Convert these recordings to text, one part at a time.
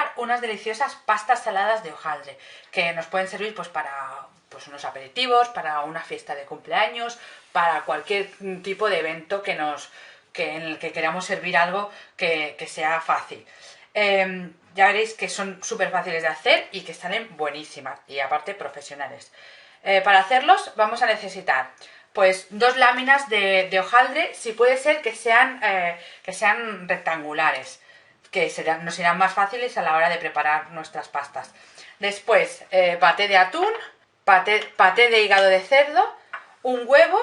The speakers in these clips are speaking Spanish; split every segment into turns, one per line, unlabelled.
preparar unas deliciosas pastas saladas de hojaldre, que nos pueden servir pues para unos aperitivos, para una fiesta de cumpleaños, para cualquier tipo de evento en el que queramos servir algo que sea fácil. Ya veréis que son súper fáciles de hacer y que salen buenísimas y aparte profesionales. Para hacerlos vamos a necesitar pues 2 láminas de hojaldre, si puede ser que sean rectangulares, que nos irán más fáciles a la hora de preparar nuestras pastas. Después, paté de atún, paté de hígado de cerdo, un huevo,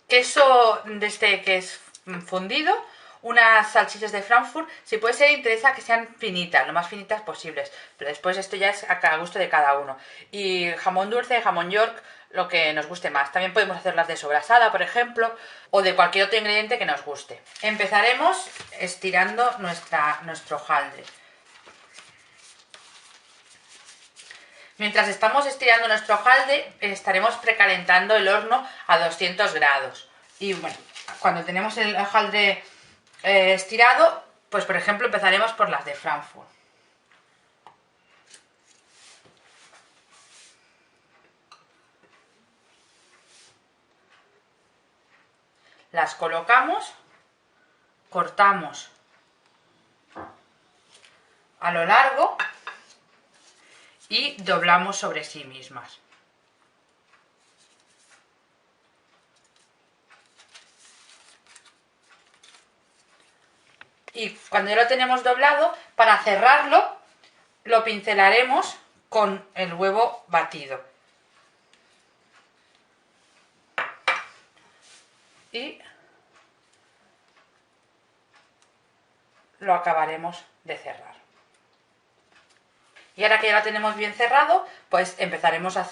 queso que es fundido, unas salchichas de Frankfurt. Si puede ser, interesa que sean finitas, lo más finitas posibles, pero después esto ya es a gusto de cada uno. Y jamón dulce, jamón York, lo que nos guste más. También podemos hacerlas de sobrasada, por ejemplo, o de cualquier otro ingrediente que nos guste. Empezaremos estirando nuestro hojaldre. Mientras estamos estirando nuestro hojaldre, estaremos precalentando el horno a 200 grados. Y bueno, cuando tenemos el hojaldre estirado, pues por ejemplo empezaremos por las de Frankfurt. Las colocamos, cortamos a lo largo y doblamos sobre sí mismas. Y cuando ya lo tenemos doblado, para cerrarlo, lo pincelaremos con el huevo batido. Y lo acabaremos de cerrar. Y ahora que ya lo tenemos bien cerrado, pues empezaremos a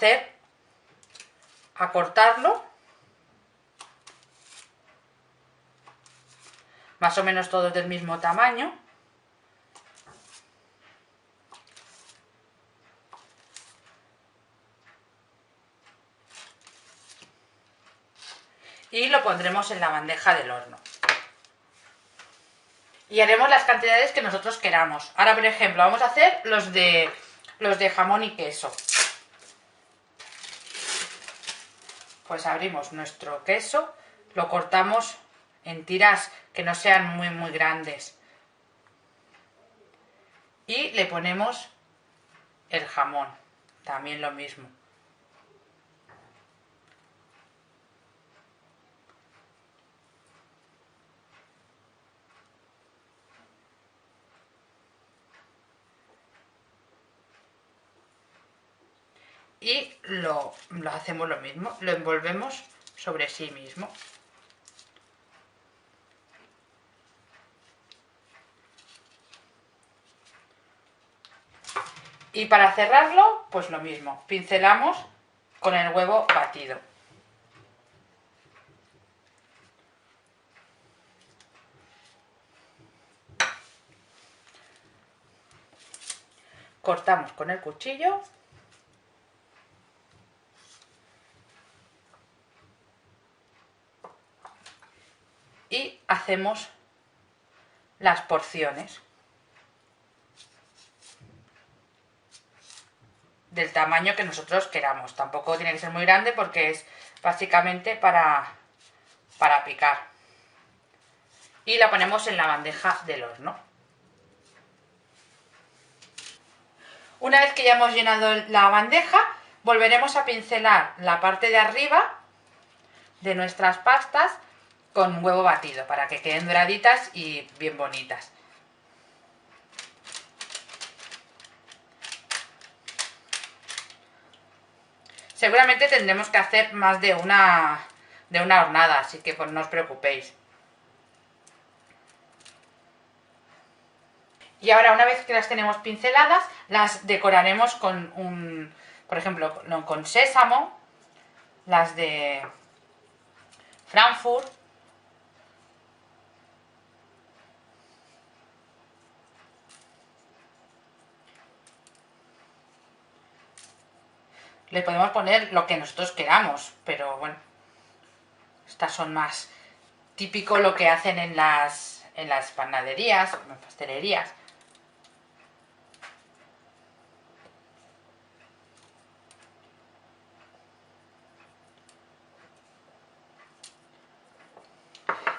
cortarlo. Más o menos todos del mismo tamaño. Y lo pondremos en la bandeja del horno. Y haremos las cantidades que nosotros queramos. Ahora, por ejemplo, vamos a hacer los de jamón y queso. Pues abrimos nuestro queso, lo cortamos en tiras que no sean muy grandes. Y le ponemos el jamón, también lo mismo. Y lo hacemos lo mismo, lo envolvemos sobre sí mismo. Y para cerrarlo, pues lo mismo, pincelamos con el huevo batido. Cortamos con el cuchillo. Y hacemos las porciones del tamaño que nosotros queramos. Tampoco tiene que ser muy grande porque es básicamente para picar. Y la ponemos en la bandeja del horno. Una vez que ya hemos llenado la bandeja, volveremos a pincelar la parte de arriba de nuestras pastas con huevo batido para que queden doraditas y bien bonitas. Seguramente tendremos que hacer más de una hornada, así que pues no os preocupéis. Y ahora, una vez que las tenemos pinceladas, las decoraremos con por ejemplo, con sésamo, las de Frankfurt, le podemos poner lo que nosotros queramos, pero bueno, estas son más típico lo que hacen en las panaderías, en las pastelerías.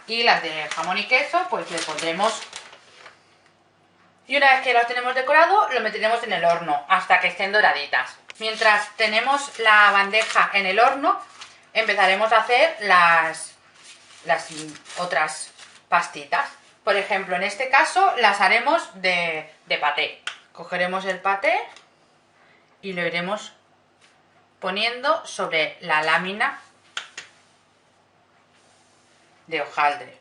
Y las de jamón y queso, pues le pondremos. Y una vez que las tenemos decorado, lo meteremos en el horno hasta que estén doraditas. Mientras tenemos la bandeja en el horno, empezaremos a hacer las otras pastitas. Por ejemplo, en este caso las haremos de paté. Cogeremos el paté y lo iremos poniendo sobre la lámina de hojaldre.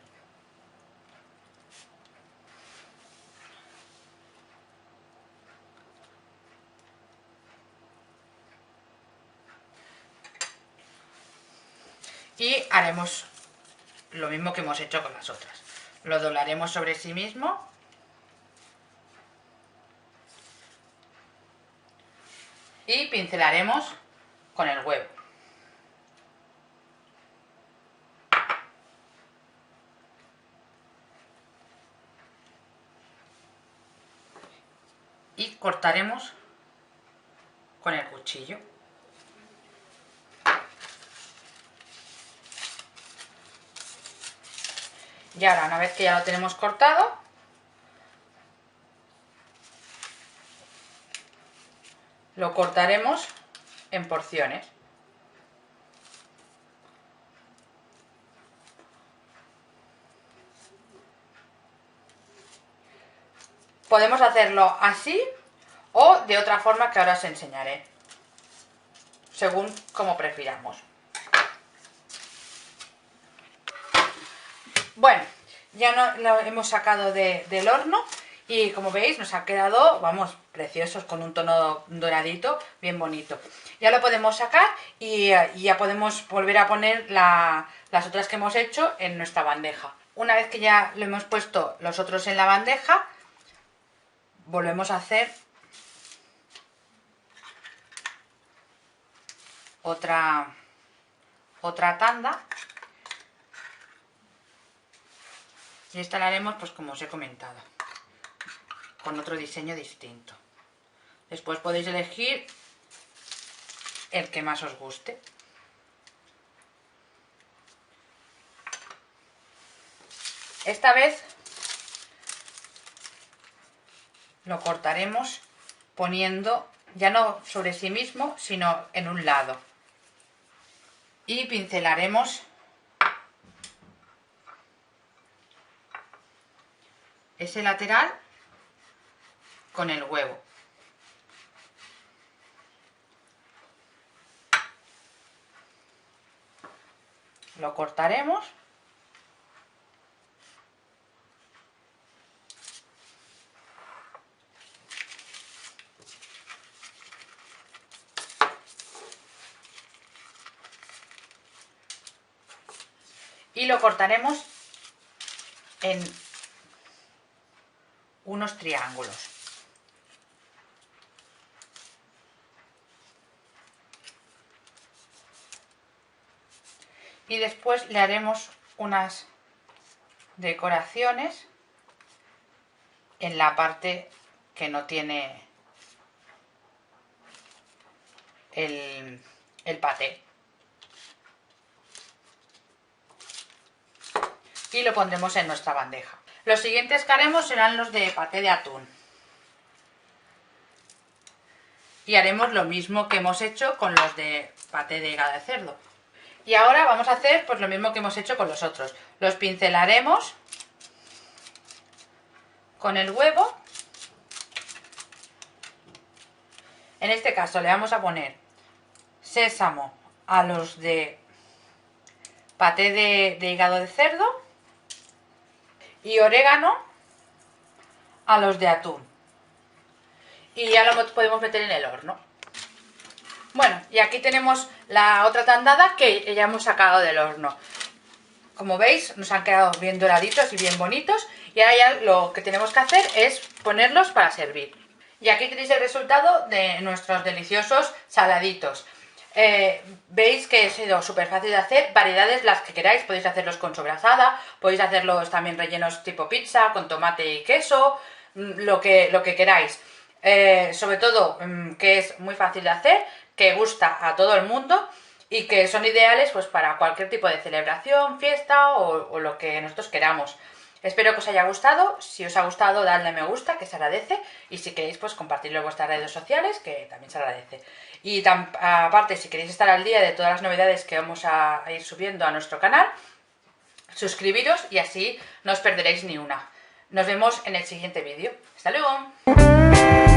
Y haremos lo mismo que hemos hecho con las otras. Lo doblaremos sobre sí mismo y pincelaremos con el huevo. Y cortaremos con el cuchillo. Y ahora, una vez que ya lo tenemos cortado, lo cortaremos en porciones. Podemos hacerlo así o de otra forma que ahora os enseñaré, según como prefiramos. Bueno, ya lo hemos sacado del horno y como veis nos ha quedado, vamos, preciosos, con un tono doradito, bien bonito. Ya lo podemos sacar y ya podemos volver a poner las otras que hemos hecho en nuestra bandeja. Una vez que ya lo hemos puesto los otros en la bandeja, volvemos a hacer otra tanda. Y esta la haremos pues como os he comentado, con otro diseño distinto. Después podéis elegir el que más os guste. Esta vez lo cortaremos poniendo ya no sobre sí mismo, sino en un lado. Y pincelaremos ese lateral con el huevo. Lo cortaremos y lo cortaremos en unos triángulos. Y después le haremos unas decoraciones en la parte que no tiene el paté. Y lo pondremos en nuestra bandeja. Los siguientes que haremos serán los de paté de atún. Y haremos lo mismo que hemos hecho con los de paté de hígado de cerdo. Y ahora vamos a hacer pues lo mismo que hemos hecho con los otros. Los pincelaremos con el huevo. En este caso le vamos a poner sésamo a los de paté de hígado de cerdo y orégano a los de atún. Y ya lo podemos meter en el horno. Bueno, y aquí tenemos la otra tandada que ya hemos sacado del horno. Como veis, nos han quedado bien doraditos y bien bonitos. Y ahora ya lo que tenemos que hacer es ponerlos para servir. Y aquí tenéis el resultado de nuestros deliciosos saladitos. Veis que ha sido súper fácil de hacer, variedades las que queráis, podéis hacerlos con sobrasada, podéis hacerlos también rellenos tipo pizza, con tomate y queso, lo que queráis. Sobre todo que es muy fácil de hacer, que gusta a todo el mundo y que son ideales pues para cualquier tipo de celebración, fiesta o lo que nosotros queramos. Espero que os haya gustado. Si os ha gustado, dadle me gusta, que se agradece, y si queréis pues compartirlo en vuestras redes sociales, que también se agradece. Y aparte, si queréis estar al día de todas las novedades que vamos a ir subiendo a nuestro canal, suscribiros y así no os perderéis ni una. Nos vemos en el siguiente vídeo. ¡Hasta luego!